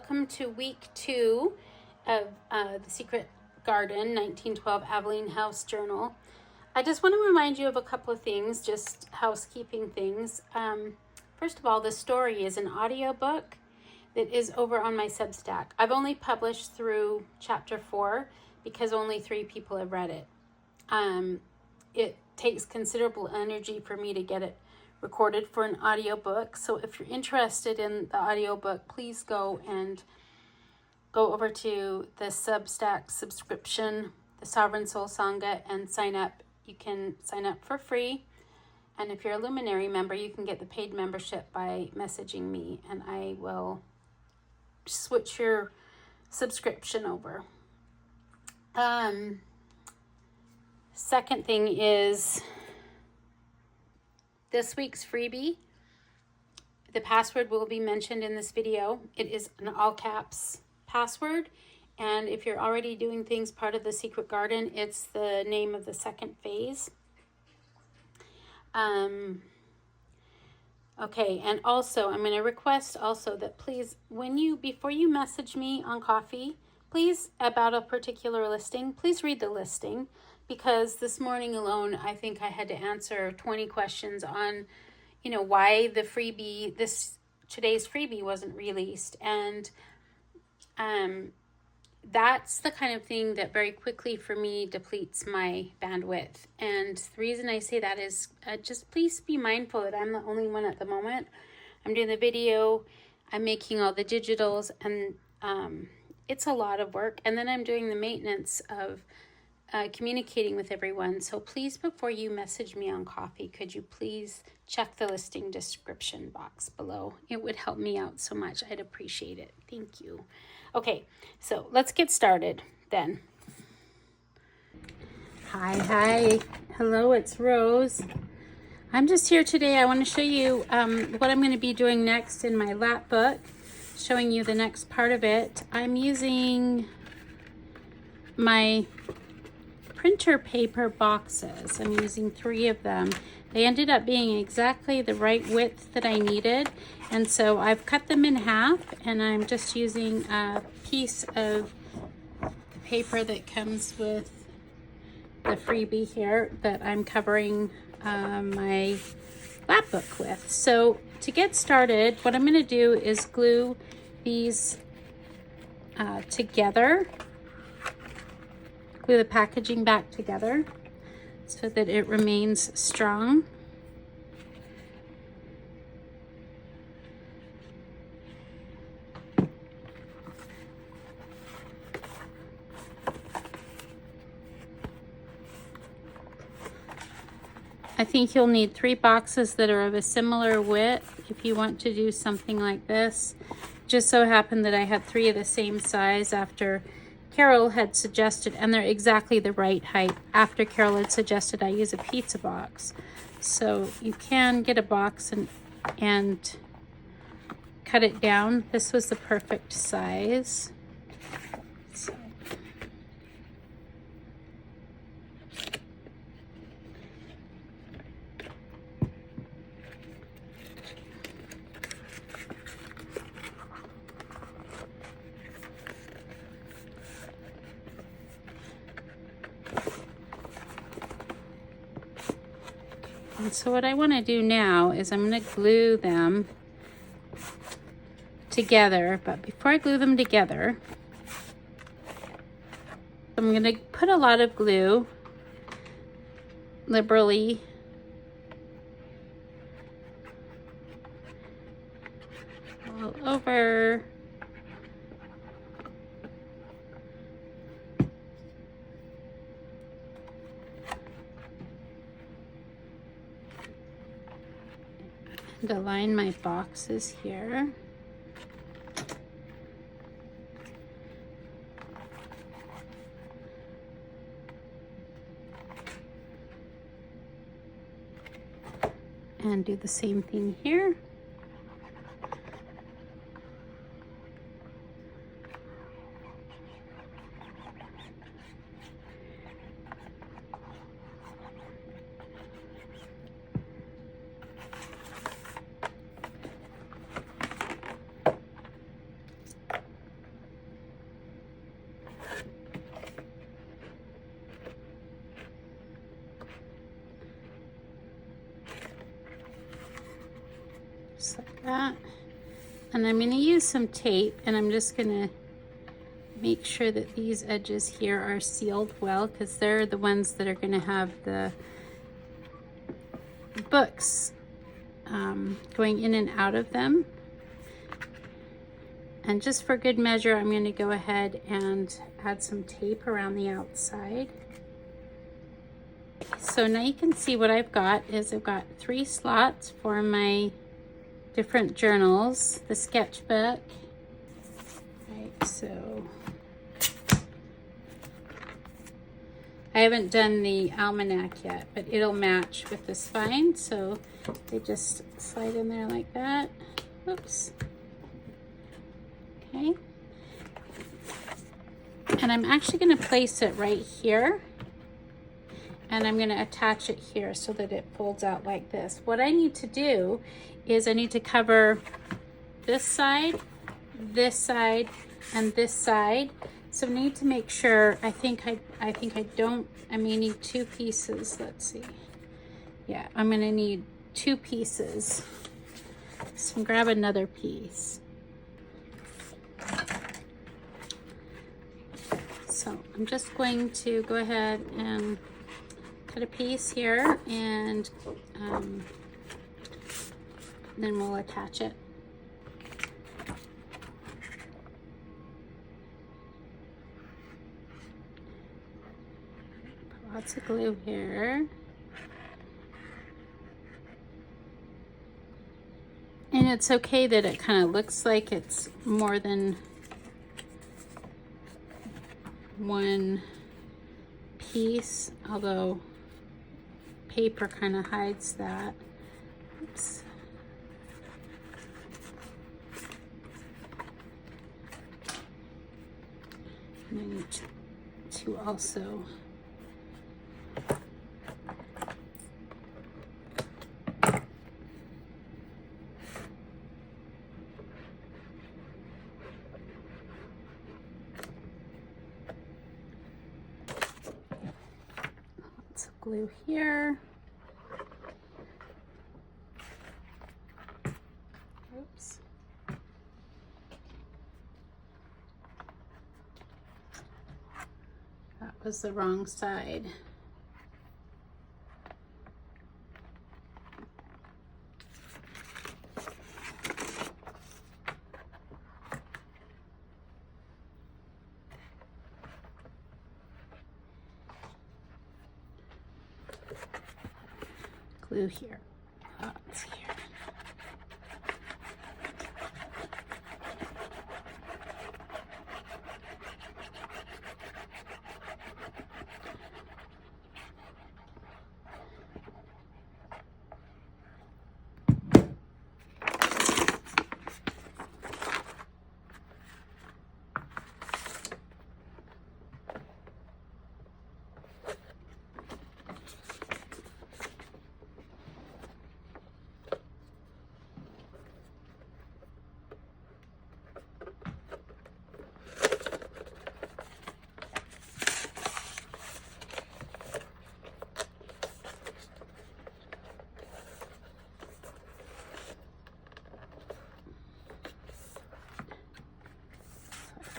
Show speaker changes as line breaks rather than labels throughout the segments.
welcome to week 2 of The Secret Garden, 1912 Aveline House Journal. I just want to remind you of a couple of things, just housekeeping things. First of all, the story is an audiobook that is over on my Substack. I've only published through chapter 4 because only 3 people have read it. It takes considerable energy for me to get it recorded for an audiobook. So if you're interested in the audiobook, please go over to the Substack subscription, the Sovereign Soul Sangha, and sign up. You can sign up for free. And if you're a Luminary member, you can get the paid membership by messaging me, and I will switch your subscription over. Second thing is this week's freebie. The password will be mentioned in this video. It is an all caps password. And if you're already doing things part of the Secret Garden, it's the name of the second phase. Okay, and also I'm going to request also that please, before you message me on Coffee, please, about a particular listing, please read the listing, because this morning alone, I think I had to answer 20 questions on, why the freebie, today's freebie wasn't released. And that's the kind of thing that very quickly for me depletes my bandwidth. And the reason I say that is just please be mindful that I'm the only one at the moment. I'm doing the video, I'm making all the digitals, and it's a lot of work. And then I'm doing the maintenance of communicating with everyone. So please, before you message me on Coffee, could you please check the listing description box below? It would help me out so much. I'd appreciate it. Thank you. Okay, so let's get started then. Hi. Hello, it's Rose. I'm just here today. I want to show you what I'm going to be doing next in my Lapbook, showing you the next part of it. I'm using my printer paper boxes. I'm using 3 of them. They ended up being exactly the right width that I needed, and so I've cut them in half, and I'm just using a piece of the paper that comes with the freebie here that I'm covering my Lapbook with. So to get started, what I'm going to do is glue these together. Glue the packaging back together so that it remains strong. I think you'll need 3 boxes that are of a similar width if you want to do something like this. Just so happened that I had 3 of the same size after Carol had suggested, and they're exactly the right height, after Carol had suggested I use a pizza box. So you can get a box and cut it down. This was the perfect size. So. And so what I want to do now is I'm going to glue them together. But before I glue them together, I'm going to put a lot of glue liberally all over. And align my boxes here. And do the same thing here. that. And I'm going to use some tape, and I'm just going to make sure that these edges here are sealed well, because they're the ones that are going to have the books going in and out of them. And just for good measure, I'm going to go ahead and add some tape around the outside. So now you can see what I've got is I've got 3 slots for my different journals, the sketchbook. Right, so I haven't done the almanac yet, but it'll match with the spine, so they just slide in there like that. Oops. Okay. And I'm actually going to place it right here, and I'm going to attach it here so that it folds out like this. What I need to do is I need to cover this side, and this side. So I need to make sure, I may need 2 pieces. Let's see. Yeah, I'm going to need 2 pieces. So grab another piece. So I'm just going to go ahead and cut a piece here, and then we'll attach it. Put lots of glue here. And it's okay that it kind of looks like it's more than one piece, although paper kind of hides that. Oops. And I need to also glue here. Oops. That was the wrong side. Glue here. Lots here.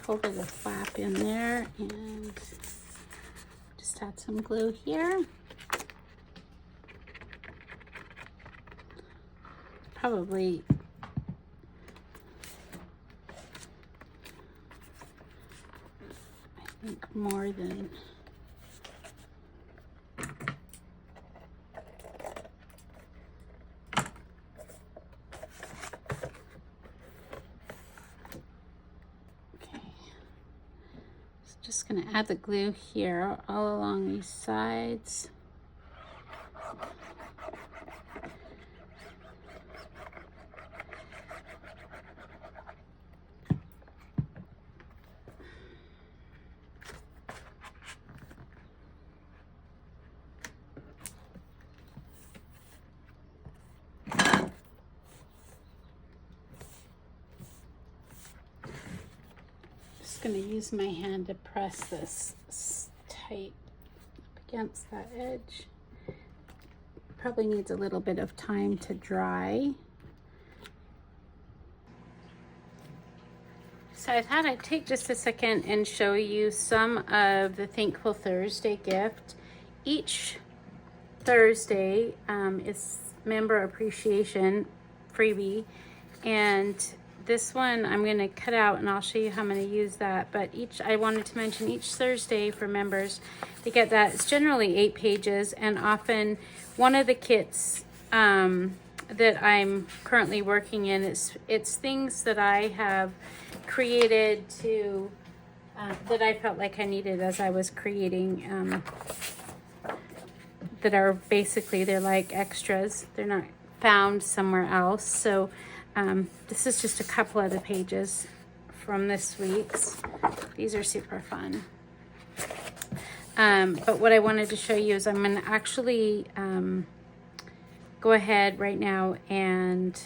Folded the flap in there and just add some glue here. Probably I think more than just going to add the glue here all along these sides. Going to use my hand to press this tight up against that edge. Probably needs a little bit of time to dry. So I thought I'd take just a second and show you some of the Thankful Thursday gift. Each Thursday is member appreciation freebie, and this one I'm going to cut out and I'll show you how I'm going to use that. But I wanted to mention each Thursday for members, they get that. It's generally 8 pages, and often one of the kits that I'm currently working in, it's things that I have created to that I felt like I needed as I was creating, that are basically, they're like extras. They're not found somewhere else. So this is just a couple of the pages from this week's. These are super fun. But what I wanted to show you is I'm going to actually go ahead right now and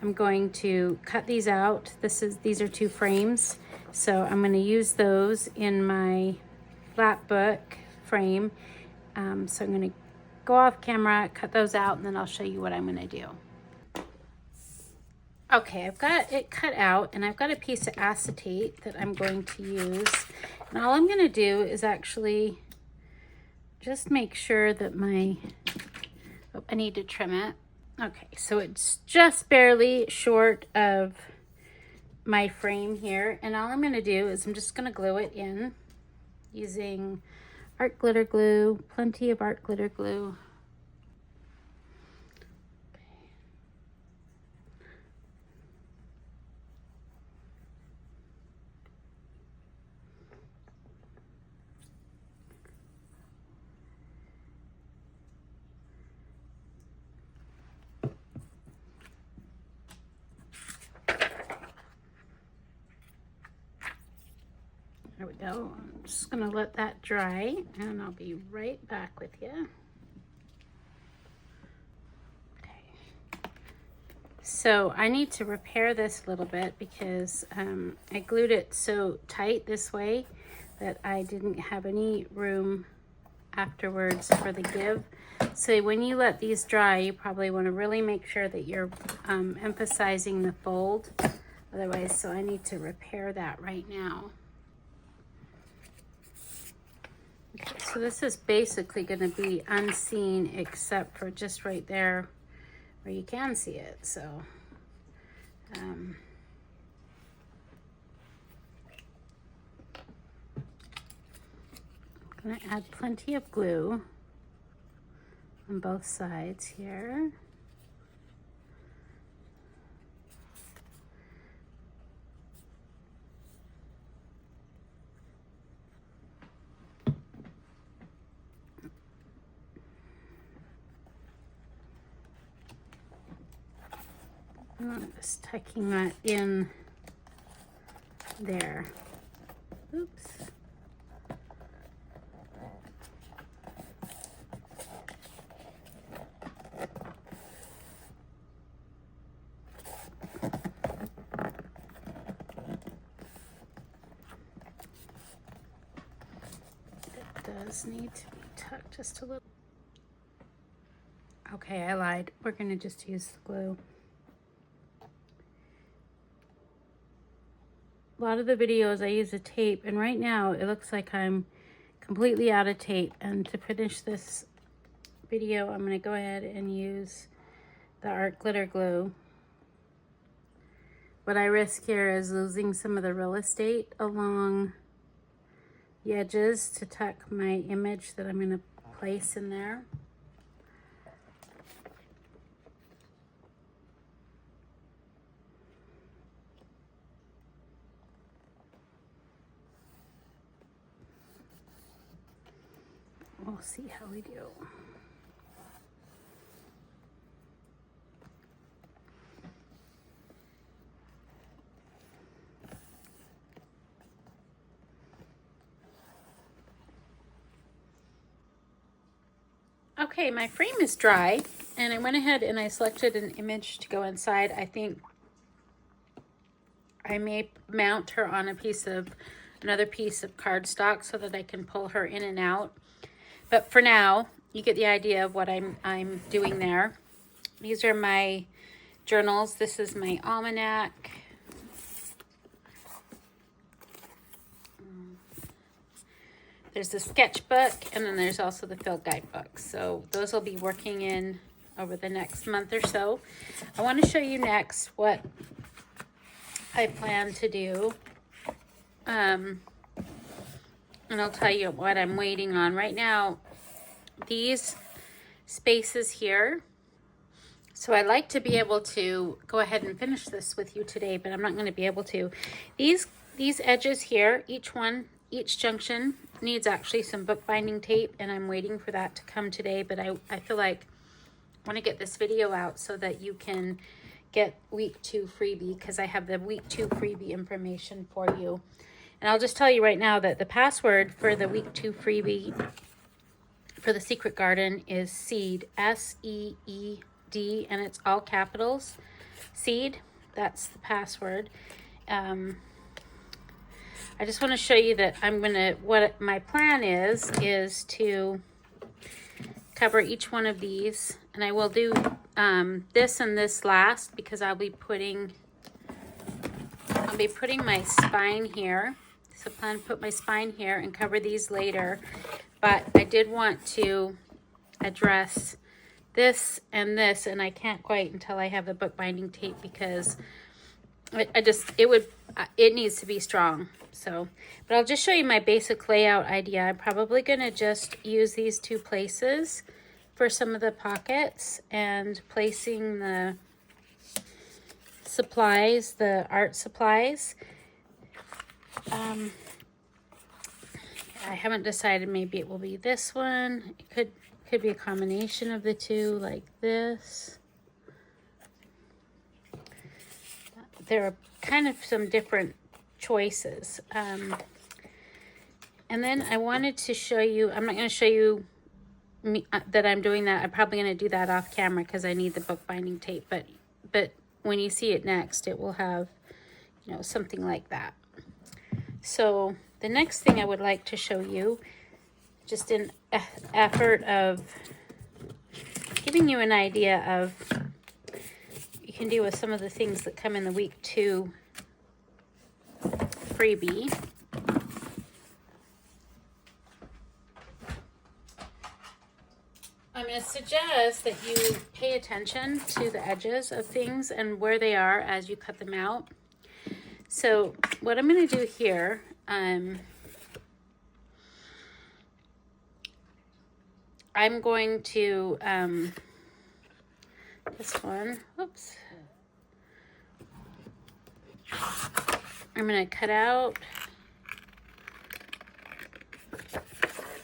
I'm going to cut these out. These are 2 frames. So I'm going to use those in my Lapbook frame. So I'm going to go off camera, cut those out, and then I'll show you what I'm going to do. Okay, I've got it cut out, and I've got a piece of acetate that I'm going to use. And all I'm going to do is actually just make sure that I need to trim it. Okay, so it's just barely short of my frame here. And all I'm going to do is I'm just going to glue it in using art glitter glue, plenty of art glitter glue. There we go. I'm just going to let that dry, and I'll be right back with you. Okay. So I need to repair this a little bit because I glued it so tight this way that I didn't have any room afterwards for the give. So when you let these dry, you probably want to really make sure that you're emphasizing the fold. Otherwise, so I need to repair that right now. Okay, so this is basically going to be unseen except for just right there where you can see it. So I'm going to add plenty of glue on both sides here. I'm just tucking that in there. Oops. It does need to be tucked just a little. Okay, I lied. We're going to just use the glue. A lot of the videos I use a tape, and right now it looks like I'm completely out of tape. And to finish this video, I'm going to go ahead and use the art glitter glue. What I risk here is losing some of the real estate along the edges to tuck my image that I'm going to place in there. We'll see how we do. Okay, my frame is dry, and I went ahead and I selected an image to go inside. I think I may mount her on another piece of cardstock so that I can pull her in and out. But for now, you get the idea of what I'm doing there. These are my journals. This is my almanac. there's the sketchbook, and then there's also the field guidebook. So those will be working in over the next month or so. I want to show you next what I plan to do. And I'll tell you what I'm waiting on. Right now, these spaces here, so I'd like to be able to go ahead and finish this with you today, but I'm not going to be able to. These edges here, each junction needs actually some bookbinding tape, and I'm waiting for that to come today, but I feel like I want to get this video out so that you can get week 2 freebie, because I have the week 2 freebie information for you. And I'll just tell you right now that the password for the week 2 freebie for the Secret Garden is SEED, S-E-E-D, and it's all capitals. SEED, that's the password. I just want to show you that what my plan is to cover each one of these, and I will do this and this last, because I'll be putting my spine here. So I plan to put my spine here and cover these later, but I did want to address this, and I can't quite until I have the bookbinding tape, because it needs to be strong. So, but I'll just show you my basic layout idea. I'm probably going to just use these 2 places for some of the pockets, and placing the supplies, the art supplies. I haven't decided. Maybe it will be this one. It could be a combination of the 2, like this. There are kind of some different choices. And then I wanted to show you, I'm not going to show you that I'm doing that. I'm probably going to do that off camera, because I need the bookbinding tape, but when you see it next, it will have, something like that. So the next thing I would like to show you, just in effort of giving you an idea of you can do with some of the things that come in the week 2 freebie. I'm going to suggest that you pay attention to the edges of things and where they are as you cut them out. So what I'm going to do here, I'm going to, this one, oops. I'm going to cut out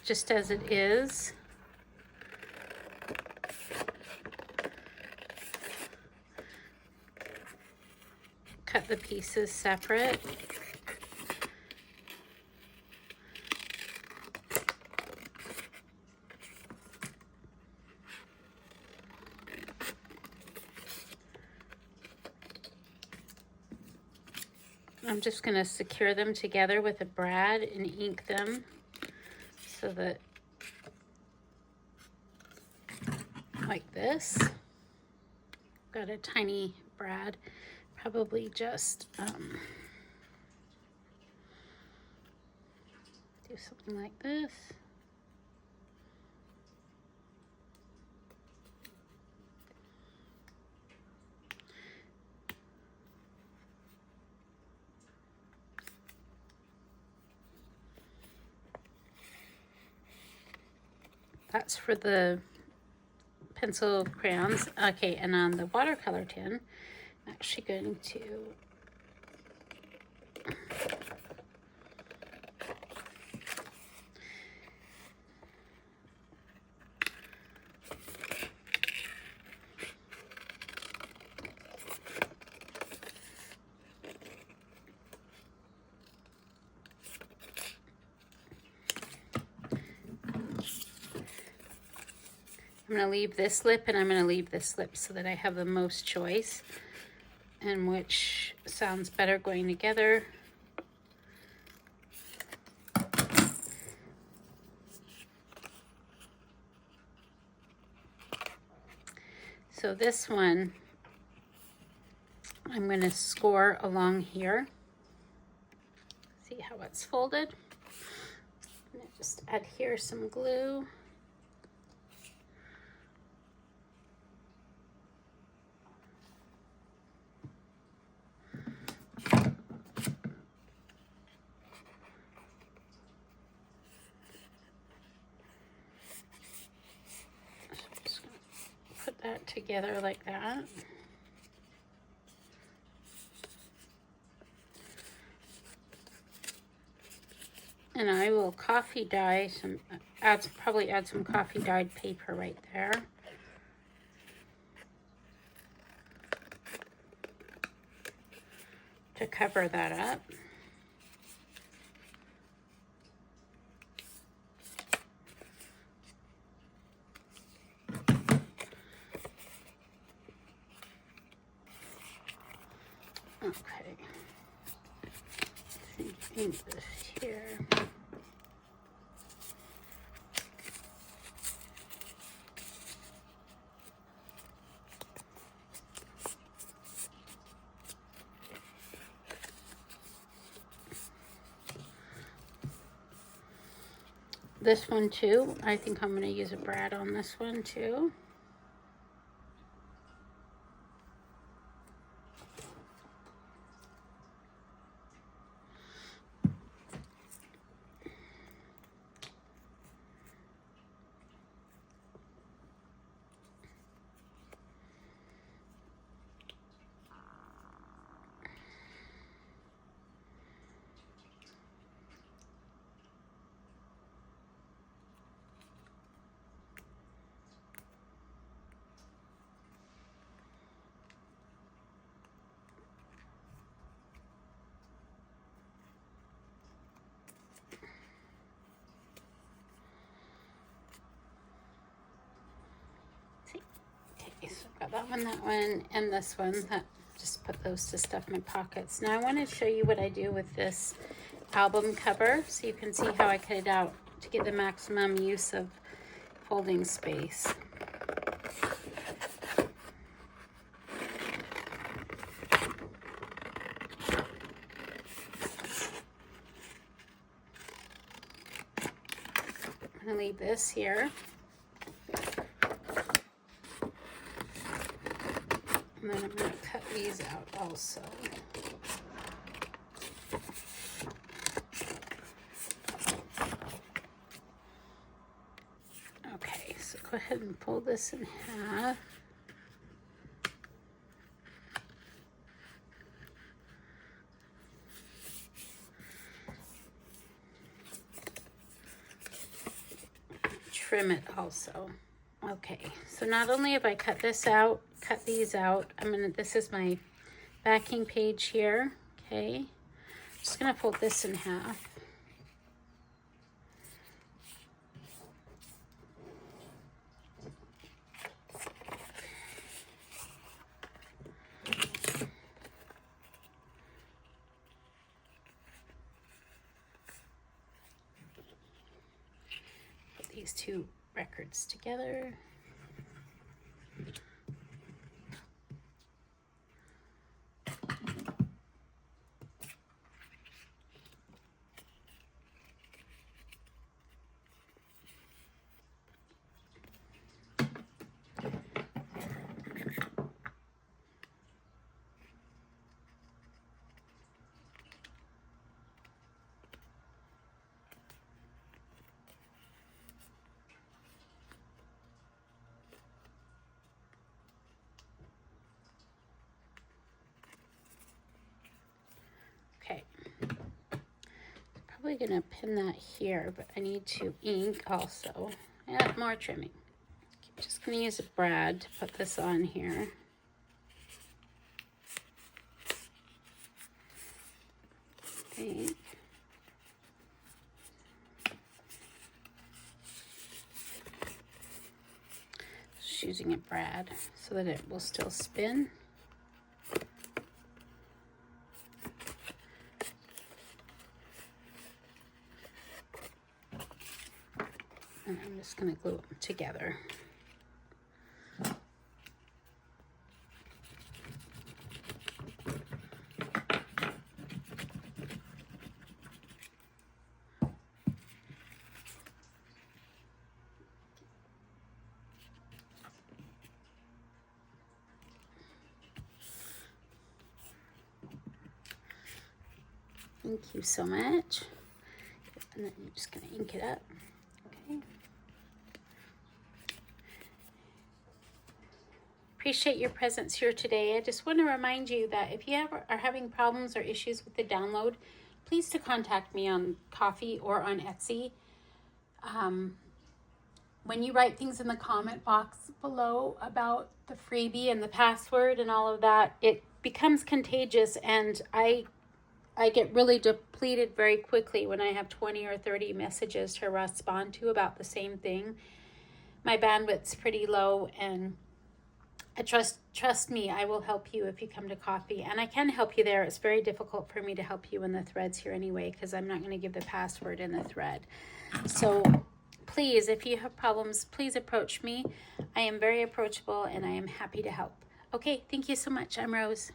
just as it is. Cut the pieces separate. I'm just going to secure them together with a brad and ink them so that, like this. Got a tiny brad, probably just do something like this. That's for the pencil crayons. Okay, and on the watercolor tin, I'm actually going to I'm going to leave this lip, and I'm going to leave this lip so that I have the most choice and which sounds better going together. So this one, I'm going to score along here. See how it's folded? I'm going to Just adhere some glue. Just gonna put that together like that. And I will coffee dye some, probably add some coffee dyed paper right there. To cover that up. Okay. Ink this here. This one too, I think I'm going to use a brad on this one too. Okay, so I've got that one, and this one. That just put those to stuff my pockets. Now I want to show you what I do with this album cover, so you can see how I cut it out to get the maximum use of folding space. I'm going to leave this here. And then I'm going to cut these out also. Okay, so go ahead and fold this in half. Trim it also. Okay, so not only have I cut this out, cut these out, this is my backing page here, okay? Just gonna fold this in half. Put these two records together. Okay, probably gonna pin that here, but I need to ink also. Add more trimming. Okay, just gonna use a brad to put this on here. Okay. Just using a brad so that it will still spin. And I'm just going to glue them together. Thank you so much. And then you're just going to ink it up. Okay. Appreciate your presence here today. I just want to remind you that if you are having problems or issues with the download, please to contact me on Ko-fi or on Etsy. When you write things in the comment box below about the freebie and the password and all of that, it becomes contagious, and I get really depleted very quickly when I have 20 or 30 messages to respond to about the same thing. My bandwidth's pretty low, and trust me, I will help you if you come to Ko-fi, and I can help you there. It's very difficult for me to help you in the threads here anyway, because I'm not going to give the password in the thread. So please, if you have problems, please approach me. I am very approachable, and I am happy to help. Okay, thank you so much. I'm Rose.